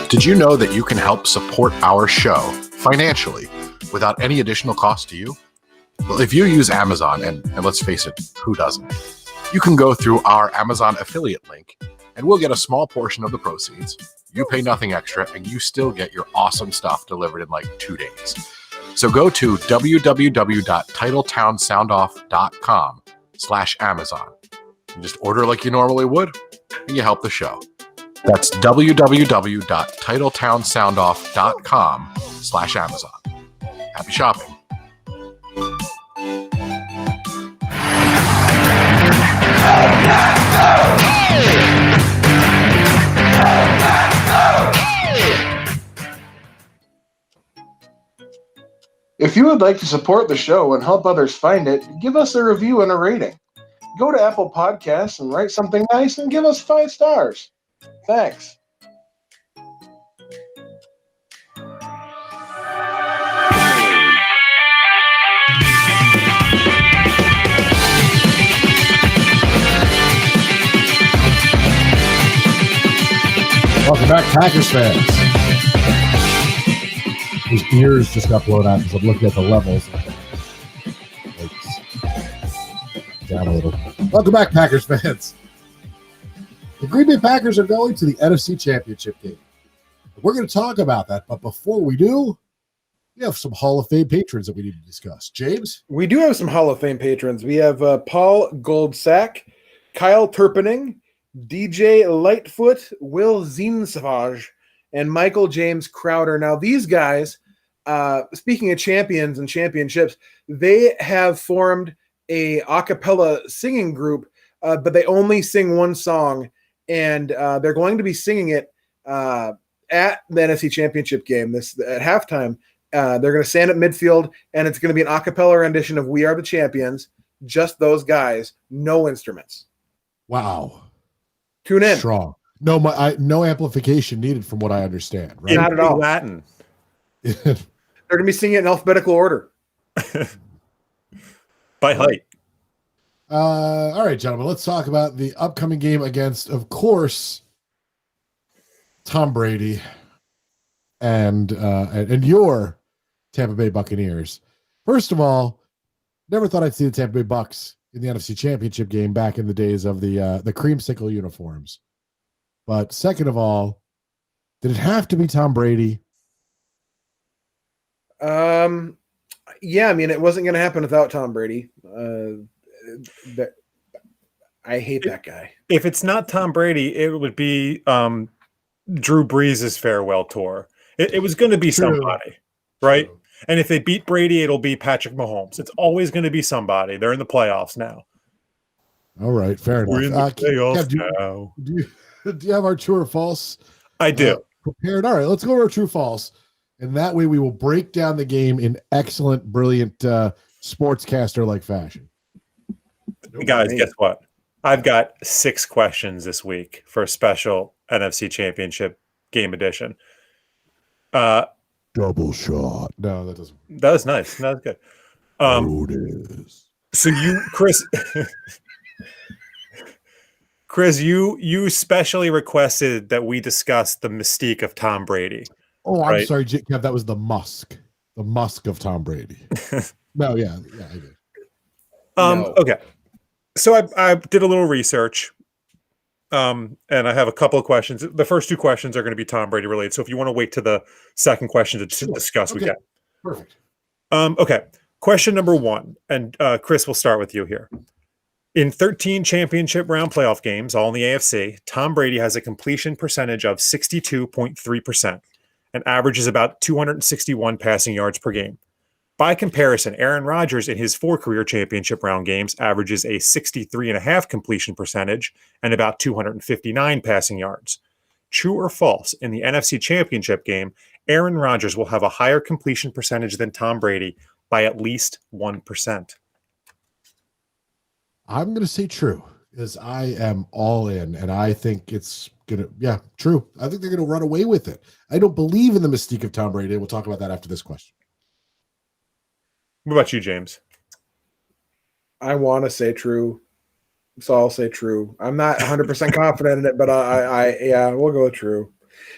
Did you know that you can help support our show financially without any additional cost to you? Well, if you use Amazon, and let's face it, who doesn't? You can go through our Amazon affiliate link, and we'll get a small portion of the proceeds. You pay nothing extra, and you still get your awesome stuff delivered in like 2 days. So go to www.titletownsoundoff.com/Amazon and just order like you normally would, and you help the show. That's www.titletownsoundoff.com/Amazon. Happy shopping. If you would like to support the show and help others find it, give us a review and a rating. Go to Apple Podcasts and write something nice and give us 5 stars. Thanks. Welcome back, Packers fans. His ears just got blown out because I'm looking at the levels. Down a little. Welcome back, Packers fans. The Green Bay Packers are going to the NFC Championship game. We're going to talk about that, but before we do, we have some Hall of Fame patrons that we need to discuss. James? We do have some Hall of Fame patrons. We have Paul Goldsack, Kyle Turpening, DJ Lightfoot, Will Zinsavage, and Michael James Crowder. Now, these guys, speaking of champions and championships, they have formed a cappella singing group, but they only sing one song, and they're going to be singing it at the NFC Championship game at halftime. They're going to stand at midfield, and it's going to be an a cappella rendition of We Are the Champions, just those guys, no instruments. Wow. Tune in. Strong. No amplification needed from what I understand. Right? Not at all. Latin. They're going to be singing it in alphabetical order. By height. All right, gentlemen, let's talk about the upcoming game against, of course, Tom Brady and your Tampa Bay Buccaneers. First of all, never thought I'd see the Tampa Bay Bucs in the NFC Championship game back in the days of the creamsicle uniforms. But second of all, did it have to be Tom Brady? Yeah, I mean, it wasn't going to happen without Tom Brady. I hate that guy. If it's not Tom Brady, it would be Drew Brees' farewell tour. It was going to be somebody, right? True. And if they beat Brady, it'll be Patrick Mahomes. It's always going to be somebody. They're in the playoffs now. All right, fair We're enough. in the playoffs now. Do you have our true or false? I do. Prepared. All right, let's go over our true false. And that way we will break down the game in excellent, brilliant sportscaster-like fashion. Guys, guess what? I've got 6 questions this week for a special NFC Championship game edition. Double shot. No, that doesn't. That was nice. That was good. So you, Chris, you specially requested that we discuss the mystique of Tom Brady. Oh, I'm sorry, Kev. That was the Musk of Tom Brady. No, yeah, I did. Okay. So I did a little research, and I have a couple of questions. The first 2 questions are going to be Tom Brady related. So if you want to wait to the second question to discuss, we can. Perfect. Okay. Question number 1, and Chris, we'll start with you here. In 13 championship round playoff games, all in the AFC, Tom Brady has a completion percentage of 62.3% and averages about 261 passing yards per game. By comparison, Aaron Rodgers in his 4 career championship round games averages a 63.5% completion percentage and about 259 passing yards. True or false, in the NFC Championship game, Aaron Rodgers will have a higher completion percentage than Tom Brady by at least 1%. I'm going to say true, because I am all in, and I think it's going to, true. I think they're going to run away with it. I don't believe in the mystique of Tom Brady. We'll talk about that after this question. What about you, James? I want to say true, so I'll say true. I'm not 100% confident in it, but we'll go with true.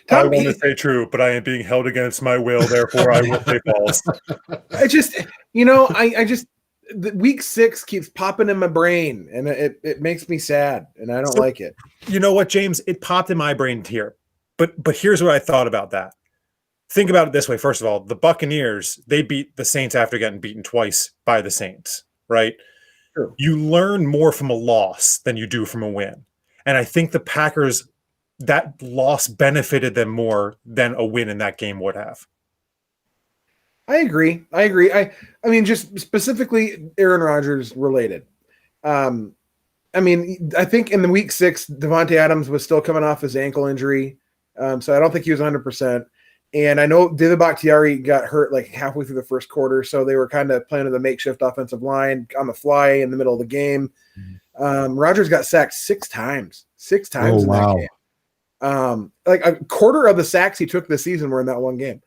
I want to say true, but I am being held against my will, therefore I will say false. The week 6 keeps popping in my brain, and it makes me sad, and I don't like it. You know what, James? It popped in my brain here, but here's what I thought about that. think about it this way. First of all, the Buccaneers, they beat the Saints after getting beaten twice by the Saints, right? True. You learn more from a loss than you do from a win. And I think the Packers, that loss benefited them more than a win in that game would have. I agree. I mean, just specifically Aaron Rodgers related. I mean, I think in the week 6, Devontae Adams was still coming off his ankle injury. So I don't think he was 100%. And I know David Bakhtiari got hurt like halfway through the first quarter. So they were kind of playing with a makeshift offensive line on the fly in the middle of the game. Rodgers got sacked 6 times. 6 times in that game. Like a quarter of the sacks he took this season were in that one game.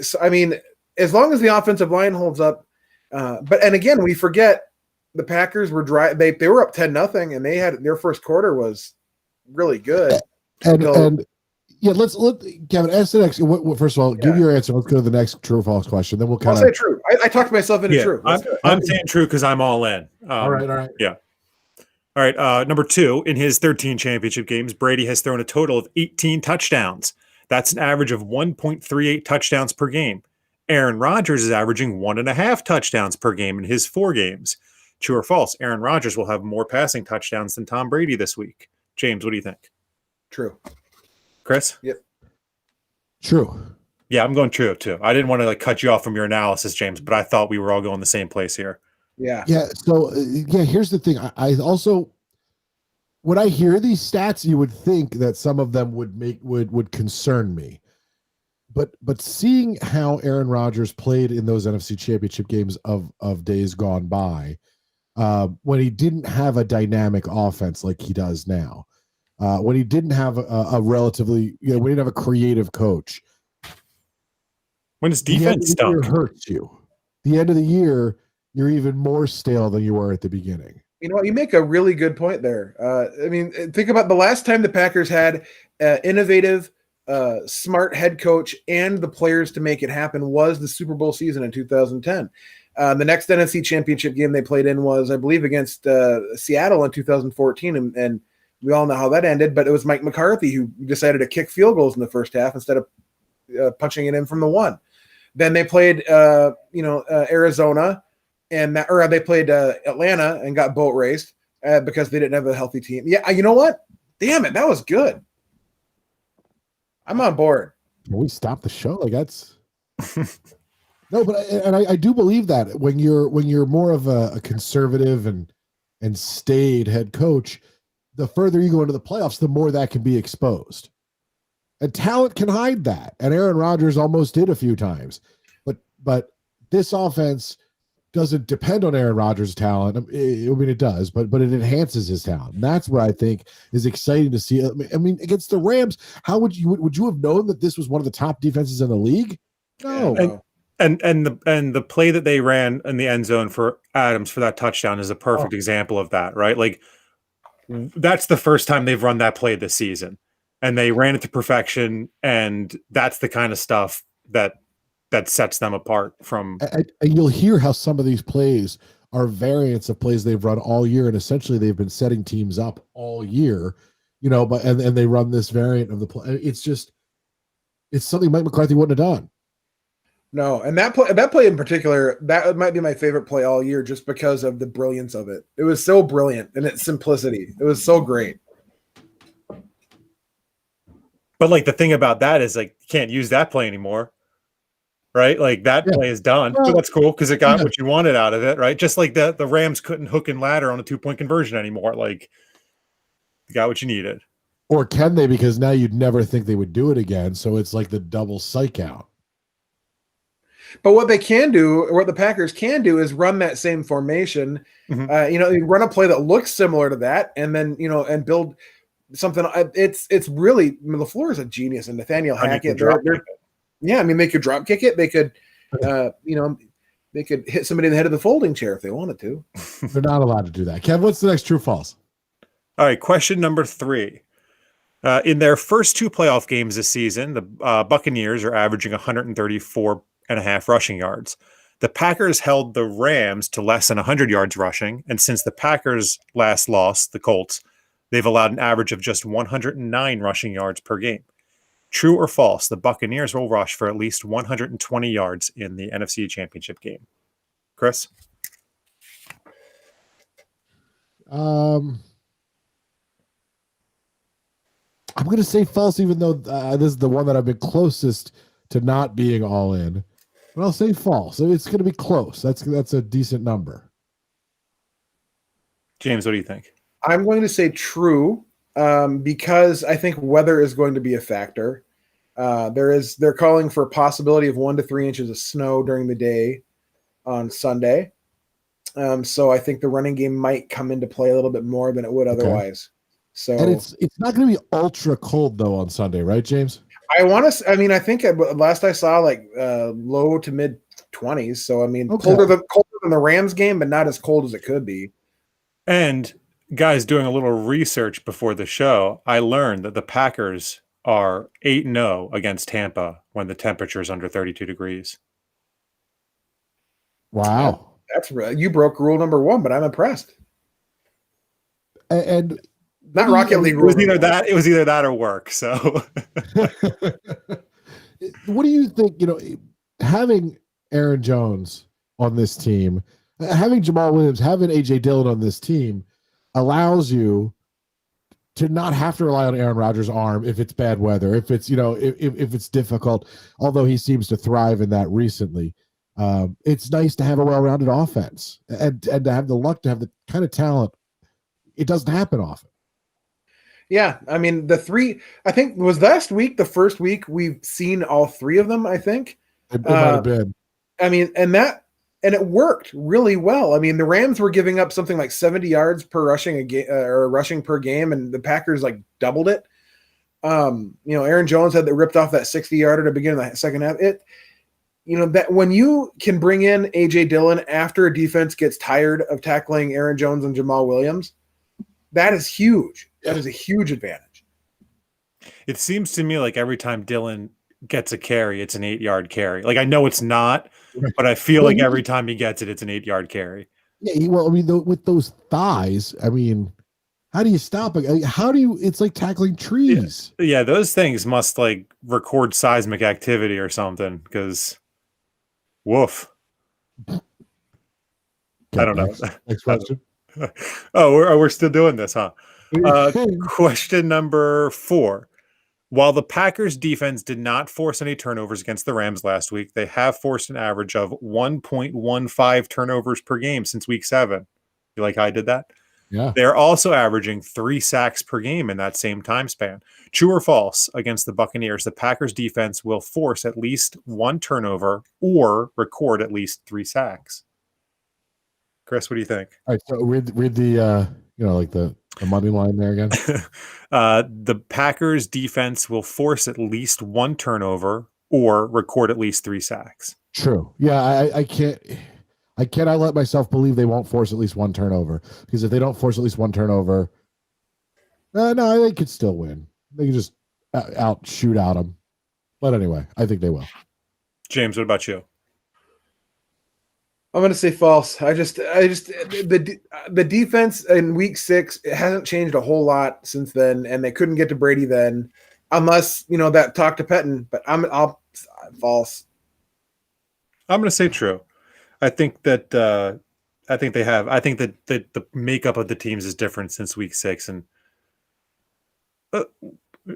So, I mean, as long as the offensive line holds up, and again, we forget the Packers were dry. They were up 10-0, and they had their first quarter was really good. And yeah, let Kevin ask the next. First of all, give your answer. Let's go to the next true or false question. Then we'll kind I'll say true. I talked myself into true. I'm saying true because I'm all in. All right. Yeah. All right. Number 2, in his 13 championship games, Brady has thrown a total of 18 touchdowns. That's an average of 1.38 touchdowns per game. Aaron Rodgers is averaging 1.5 touchdowns per game in his 4 games. True or false? Aaron Rodgers will have more passing touchdowns than Tom Brady this week. James, what do you think? True. Chris? Yep. True. Yeah, I'm going true too. I didn't want to cut you off from your analysis, James, but I thought we were all going the same place here. Yeah. Yeah. So here's the thing. I also, when I hear these stats, you would think that some of them would concern me. But seeing how Aaron Rodgers played in those NFC Championship games of days gone by, when he didn't have a dynamic offense like he does now, when he didn't have a relatively, when he didn't have a creative coach, when his defense stunk, hurts you. The end of the year, you're even more stale than you were at the beginning. You know what? You make a really good point there. I mean, think about the last time the Packers had innovative, smart head coach and the players to make it happen was the Super Bowl season in 2010. The next NFC Championship game they played in was, I believe, against Seattle in 2014, and we all know how that ended. But it was Mike McCarthy who decided to kick field goals in the first half instead of punching it in from the 1. Then they played, Arizona. Or they played Atlanta and got boat raced because they didn't have a healthy team. Yeah, you know what? Damn it, that was good. I'm on board. Can we stop the show? Like that's no, but I do believe that when you're more of a conservative and staid head coach, the further you go into the playoffs, the more that can be exposed. And talent can hide that. And Aaron Rodgers almost did a few times, but this offense doesn't depend on Aaron Rodgers' talent. I mean, it does, but it enhances his talent. And that's what I think is exciting to see. I mean, against the Rams, how would you have known that this was one of the top defenses in the league? No. And the play that they ran in the end zone for Adams for that touchdown is a perfect example of that, right? Like that's the first time they've run that play this season, and they ran it to perfection. And that's the kind of stuff that sets them apart from. And you'll hear how some of these plays are variants of plays they've run all year, and essentially they've been setting teams up all year, but and they run this variant of the play. It's something Mike McCarthy wouldn't have done. No, and that play in particular, that might be my favorite play all year just because of the brilliance of it. It was so brilliant and its simplicity. It was so great. But like the thing about that is like you can't use that play anymore. Right? Like that play is done. Well, so that's cool because it got what you wanted out of it, right? Just like the Rams couldn't hook and ladder on a 2-point conversion anymore. Like you got what you needed. Or can they? Because now you'd never think they would do it again. So it's like the double psych out. But what they can do, or what the Packers can do, is run that same formation. Mm-hmm. Run a play that looks similar to that, and then and build something. It's really LaFleur is a genius, and Nathaniel Hackett. Yeah, I mean, they could drop kick it. They could, they could hit somebody in the head of the folding chair if they wanted to. They're not allowed to do that. Kev, what's the next true or false? All right, question number 3. In their first 2 playoff games this season, the Buccaneers are averaging 134.5 rushing yards. The Packers held the Rams to less than 100 yards rushing, and since the Packers last lost, the Colts, they've allowed an average of just 109 rushing yards per game. True or false, the Buccaneers will rush for at least 120 yards in the NFC Championship game. Chris? I'm going to say false, even though this is the one that I've been closest to not being all in. But I'll say false. It's going to be close. That's a decent number. James, what do you think? I'm going to say true because I think weather is going to be a factor. They're calling for a possibility of 1 to 3 inches of snow during the day on Sunday. So I think the running game might come into play a little bit more than it would otherwise. So, and it's not going to be ultra cold though on Sunday, right, James? I think last I saw like low to mid 20s. So I mean, colder than the Rams game, but not as cold as it could be. And guys, doing a little research before the show, I learned that the Packers are 8-0 against Tampa when the temperature is under 32 degrees. Wow. That's you broke rule number 1, but I'm impressed. And not Rocket League. It was either that or work. So, what do you think? Having Aaron Jones on this team, having Jamal Williams, having AJ Dillon on this team, allows you to not have to rely on Aaron Rodgers' arm if it's bad weather, if it's if it's difficult. Although he seems to thrive in that recently. It's nice to have a well-rounded offense and to have the luck to have the kind of talent. It doesn't happen often. Yeah, I mean, I think was last week the first week we've seen all 3 of them, I think. It might have been. I mean, and it worked really well. I mean, the Rams were giving up something like 70 yards per rushing rushing per game, and the Packers like doubled it. Aaron Jones had ripped off that 60-yarder to begin the second half. That when you can bring in AJ Dillon after a defense gets tired of tackling Aaron Jones and Jamal Williams, that is huge. That is a huge advantage. It seems to me like every time Dillon gets a carry, it's an 8-yard carry. Like I know it's not, but I feel like every time he gets it, it's an 8-yard carry. Yeah, well, I mean, with those thighs, I mean, how do you stop it? It's like tackling trees. Yeah, those things must like record seismic activity or something because woof. Okay, I don't know. Next question. We're still doing this, huh? Question number 4. While the Packers defense did not force any turnovers against the Rams last week, they have forced an average of 1.15 turnovers per game since week 7. You like how I did that? Yeah. They're also averaging 3 sacks per game in that same time span. True or false, against the Buccaneers, the Packers defense will force at least 1 turnover or record at least 3 sacks. Chris, what do you think? All right, so read the the money line there again. The Packers defense will force at least 1 turnover or record at least 3 sacks. True. Yeah, I cannot let myself believe they won't force at least 1 turnover, because if they don't force at least 1 turnover, no, they could still win. They can just shoot out them. But anyway, I think they will. James, what about you? I'm going to say false. The defense in week 6, it hasn't changed a whole lot since then, and they couldn't get to Brady then, unless that talk to Pettin. But I'll false. I'm going to say true. I think that the makeup of the teams is different since week 6, and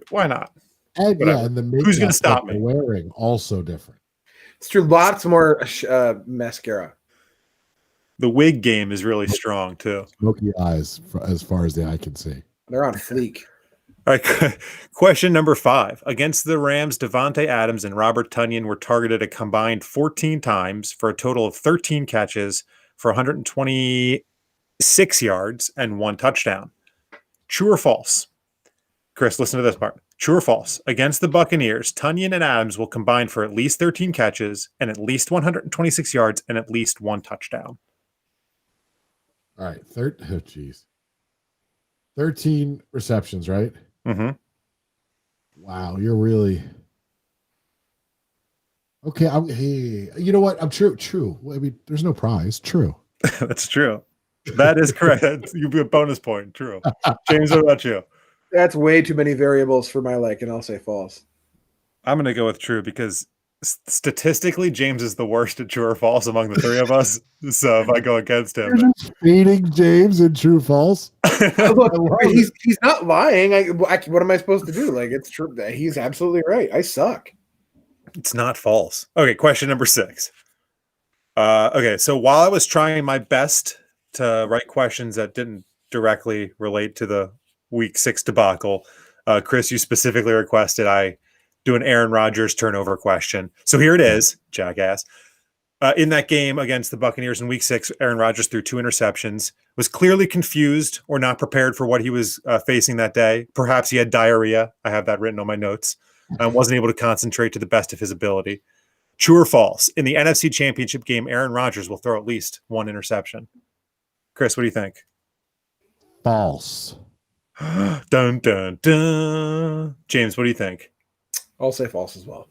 why not? And the makeup who's going to stop me? Wearing also different. It's true. Lots more mascara. The wig game is really strong too. Smoky eyes, as far as the eye can see. They're on fleek. All right. Question number 5. Against the Rams, Devontae Adams and Robert Tonyan were targeted a combined 14 times for a total of 13 catches for 126 yards and 1 touchdown. True or false? Chris, listen to this part. True or false? Against the Buccaneers, Tonyan and Adams will combine for at least 13 catches and at least 126 yards and at least 1 touchdown. All right. 13 receptions, right? Mm-hmm. Wow, you're really okay. Hey, you know what? I'm true. I mean, there's no prize. True. That's true. That is correct. You get a bonus point. True. James, what about you? That's way too many variables for my liking. I'll say false. I'm going to go with true because statistically, James is the worst at true or false among the three of us. So if I go against him, You're just feeding James in true false. Look, he's not lying. What am I supposed to do? Like, it's true. He's absolutely right. I suck. It's not false. Okay, question number 6. Okay, so while I was trying my best to write questions that didn't directly relate to the Week 6 debacle, Chris, you specifically requested I do an Aaron Rodgers turnover question. So here it is, jackass. In that game against the Buccaneers in Week 6, Aaron Rodgers threw 2 interceptions, was clearly confused or not prepared for what he was facing that day. Perhaps he had diarrhea. I have that written on my notes. Wasn't able to concentrate to the best of his ability. True or false? In the NFC Championship game, Aaron Rodgers will throw at least 1 interception. Chris, what do you think? False. Dun, dun, dun. James, what do you think? I'll say false as well.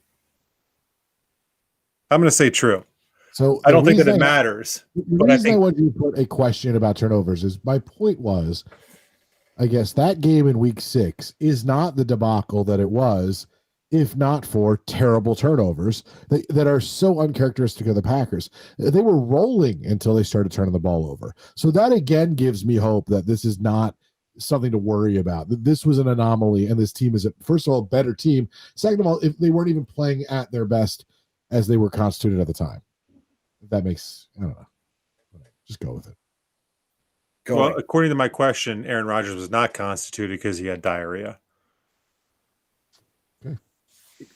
I'm going to say true. So I don't think that it matters. The But I reason I think wanted you to put a question about turnovers is my point was, I guess that game in Week 6 is not the debacle that it was if not for terrible turnovers that are so uncharacteristic of the Packers. They were rolling until they started turning the ball over. So that again gives me hope that this is not something to worry about. This was an anomaly, and this team is, first of all, a better team. Second of all, if they weren't even playing at their best as they were constituted at the time. If that makes, I don't know. Just go with it. Well, according to my question, Aaron Rodgers was not constituted because he had diarrhea.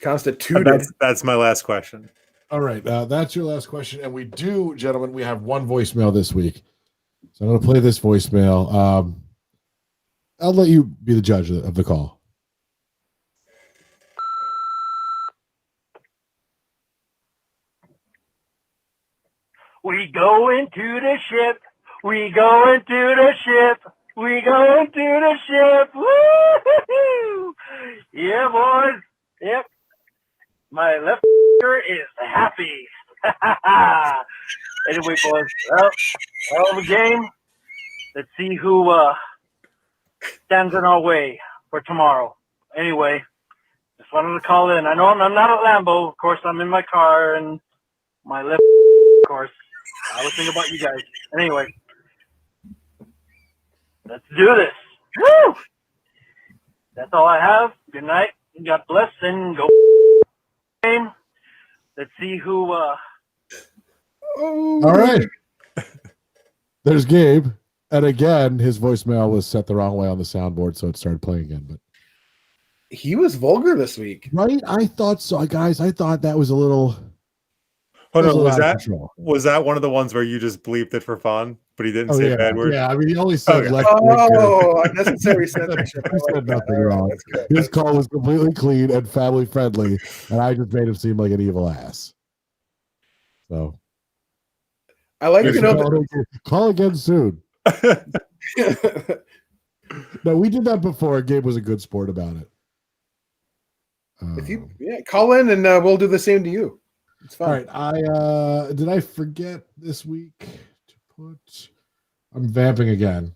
Constituted. That's my last question. All right. That's your last question. And we do, gentlemen, we have one voicemail this week. So I'm going to play this voicemail. I'll let you be the judge of the call. We go into the ship. We go into the ship. We go into the ship. Woo-hoo-hoo! Yeah, boys. Yep. My left is happy. Anyway, boys. Well, the game. Let's see who stands in our way for tomorrow. Anyway, just wanted to call in. I know I'm not at Lambeau. Of course, I'm in my car and my left, of course. I was thinking about you guys. Anyway, let's do this. Woo! That's all I have. Good night. God bless and go. Game. Let's see who. All right. There's Gabe. And again, his voicemail was set the wrong way on the soundboard, so it started playing again. But he was vulgar this week. Right? I thought so, guys. I thought that was a little. Hold on, was that one of the ones where you just bleeped it for fun, but he didn't say bad words? Yeah, I mean, he only said unnecessary censorship. He said nothing wrong. His call was completely clean and family friendly, and I just made him seem like an evil ass. So I like to know call again soon. No, we did that before. Gabe was a good sport about it. If you call in and we'll do the same to you. It's fine. All right. Did I forget this week to put? I'm vamping again.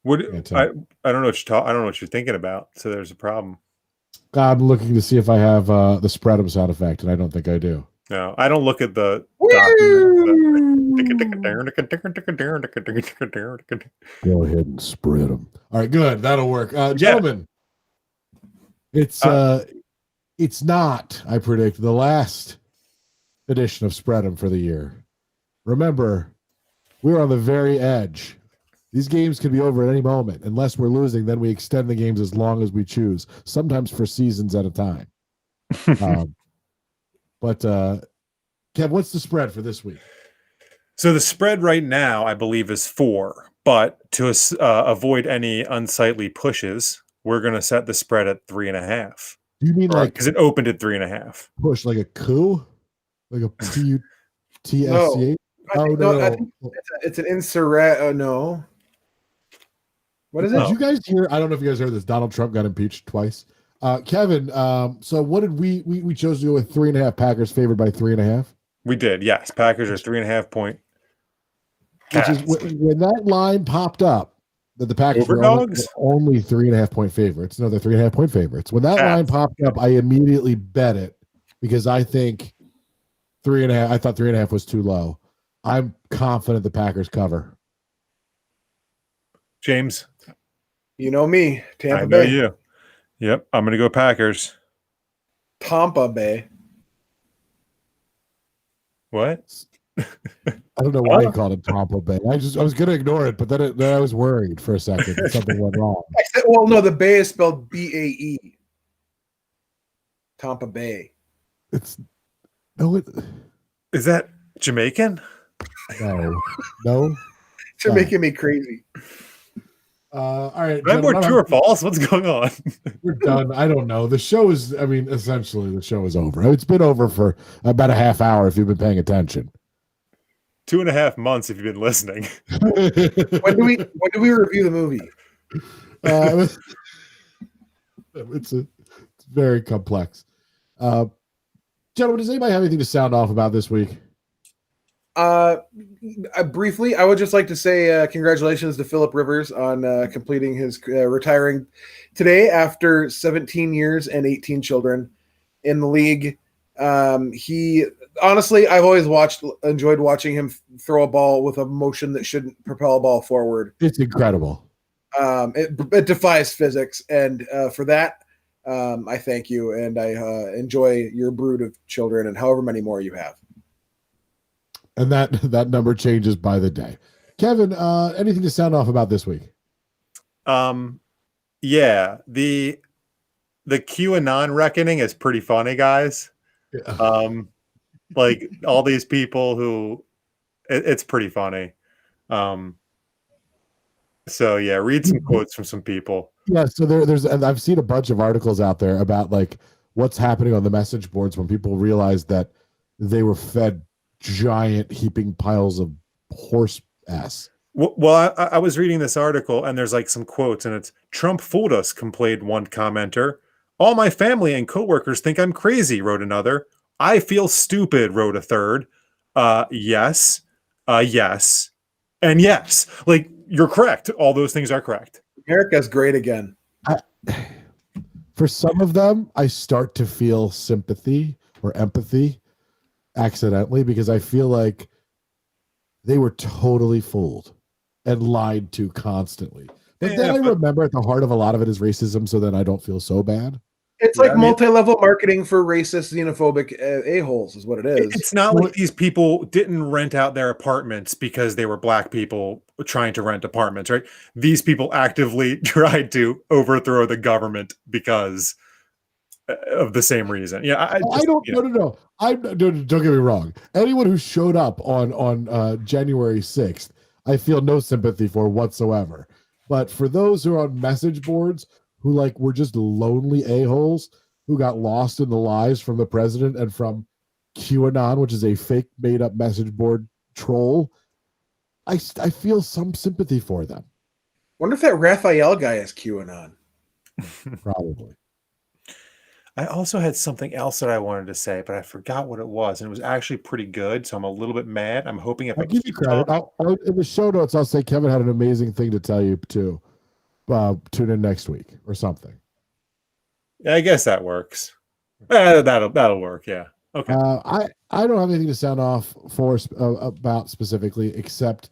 I don't know what I don't know what you're thinking about. So there's a problem. I'm looking to see if I have the spread 'em sound effect, and I don't think I do. No, I don't look at the document. Go ahead and spread them. All right, good. That'll work. Gentlemen, it's not, I predict, the last edition of Spread 'em for the year. Remember, we're on the very edge. These games can be over at any moment. Unless we're losing, then we extend the games as long as we choose, sometimes for seasons at a time. But Kev, what's the spread for this week? So the spread right now, I believe, is 4. But to avoid any unsightly pushes, we're going to set the spread at 3.5. Do you mean like because it opened at 3.5? Push like a coup, like a TSCH? No. No. It's an insurrect. No. What is it? Did you guys hear? I don't know if you guys heard this. Donald Trump got impeached twice. Kevin, so what did we chose to go with 3.5? Packers favored by 3.5. We did, yes. Packers are 3.5 point. Which is when that line popped up. that the Packers were only 3.5-point favorites. No, they're 3.5-point favorites. When that line popped up, I immediately bet it because I think 3.5. I thought 3.5 was too low. I'm confident the Packers cover. James, you know me, Tampa I know Bay. you. Yep, I'm going to go Packers. Tampa Bay. What? I don't know why you called it Tampa Bay. I was going to ignore it, but then I was worried for a second that something went wrong. Well, no, the Bay is spelled B-A-E. Tampa Bay. Is that Jamaican? No. You're making me crazy. All right. Am I more true or false? What's going on? We're done. I don't know. The show is, essentially the show is over. It's been over for about a half hour if you've been paying attention. 2.5 months if you've been listening. When do we review the movie? It's very complex. Gentlemen, does anybody have anything to sound off about this week? Briefly, I would just like to say congratulations to Phillip Rivers on completing his retiring today after 17 years and 18 children in the league. He honestly, I've always enjoyed watching him throw a ball with a motion that shouldn't propel a ball forward. It's incredible. It defies physics, and for that, I thank you, and I enjoy your brood of children and however many more you have. And that number changes by the day. Kevin, anything to sound off about this week? Yeah, the QAnon reckoning is pretty funny, guys. Yeah. Like all these people who it's pretty funny. So yeah, read some quotes from some people. Yeah, so there's I've seen a bunch of articles out there about like what's happening on the message boards when people realize that they were fed giant heaping piles of horse ass. Well, I was reading this article and there's like some quotes and it's Trump fooled us, complained one commenter. All my family and coworkers think I'm crazy, wrote another. I feel stupid, wrote a third. Yes, yes, and yes. Like you're correct. All those things are correct. America's great again. For some of them, I start to feel sympathy or empathy accidentally because I feel like they were totally fooled and lied to constantly. But then I remember at the heart of a lot of it is racism, so then I don't feel so bad. It's like multi-level marketing for racist, xenophobic a-holes is what it is. It's not like these people didn't rent out their apartments because they were black people trying to rent apartments, right? These people actively tried to overthrow the government because of the same reason. Yeah, don't get me wrong. Anyone who showed up on January 6th, I feel no sympathy for whatsoever. But for those who are on message boards who were just lonely a-holes who got lost in the lies from the president and from QAnon, which is a fake made up message board troll, I feel some sympathy for them. Wonder if that Raphael guy is QAnon. Probably. I also had something else that I wanted to say, but I forgot what it was, and it was actually pretty good. So I'm a little bit mad. I'm hoping if I'll give you credit. In the show notes, I'll say Kevin had an amazing thing to tell you too. Tune in next week or something. Yeah, I guess that works. That'll work. Yeah. Okay. I don't have anything to sound off about specifically, except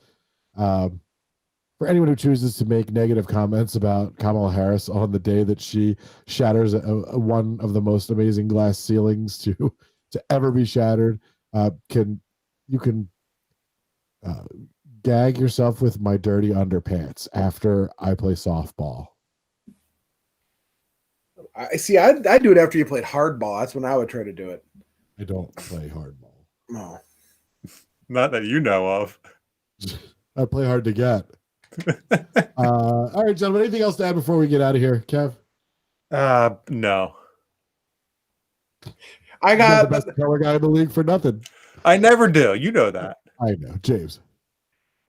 for anyone who chooses to make negative comments about Kamala Harris on the day that she shatters one of the most amazing glass ceilings to ever be shattered. You can gag yourself with my dirty underpants after I play softball. I see. I do it after you played hardball. That's when I would try to do it. I don't play hardball. No, not that you know of. I play hard to get. All right, gentlemen. Anything else to add before we get out of here, Kev? No. I got the best color guy in the league for nothing. I never do. You know that. I know, James.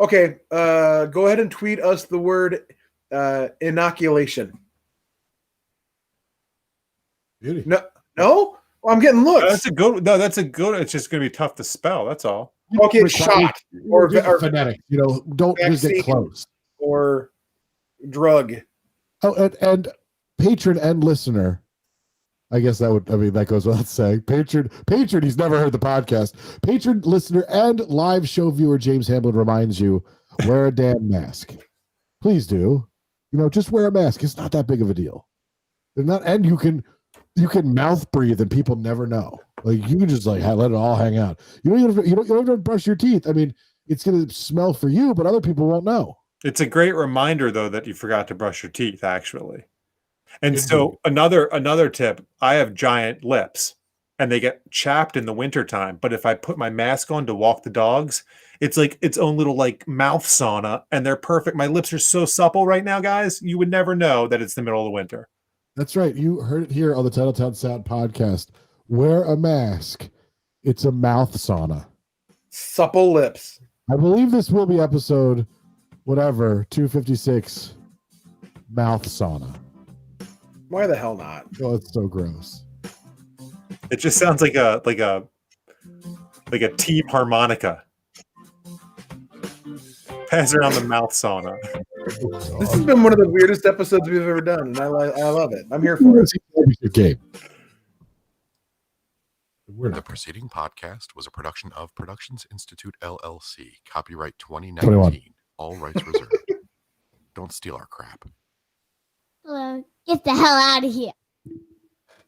Okay, go ahead and tweet us the word inoculation. Beauty. No. Well, I'm getting looks. That's a good. No, that's a good. It's just going to be tough to spell. That's all. Okay, shot or phonetic. Don't just get close. Or drug. Oh, and patron and listener. I guess that goes without saying. Patron, he's never heard the podcast. Patron, listener, and live show viewer James Hamlin reminds you, wear a damn mask. Please do. Just wear a mask. It's not that big of a deal. And you can mouth breathe and people never know. Like you can just let it all hang out. You don't have to brush your teeth. I mean, it's gonna smell for you, but other people won't know. It's a great reminder though that you forgot to brush your teeth, actually. And so another tip, I have giant lips and they get chapped in the wintertime. But if I put my mask on to walk the dogs, it's like its own little like mouth sauna and they're perfect. My lips are so supple right now, guys. You would never know that it's the middle of the winter. That's right. You heard it here on the Titletown Sound podcast. Wear a mask. It's a mouth sauna. Supple lips. I believe this will be episode 256. Mouth sauna. Why the hell not? Oh, it's so gross. It just sounds like a team harmonica. Pass around the mouth sauna. This has been one of the weirdest episodes we've ever done, and I love it. I'm here for it. The preceding podcast was a production of Productions Institute LLC. Copyright 2019. All rights reserved. Don't steal our crap. Get the hell out of here.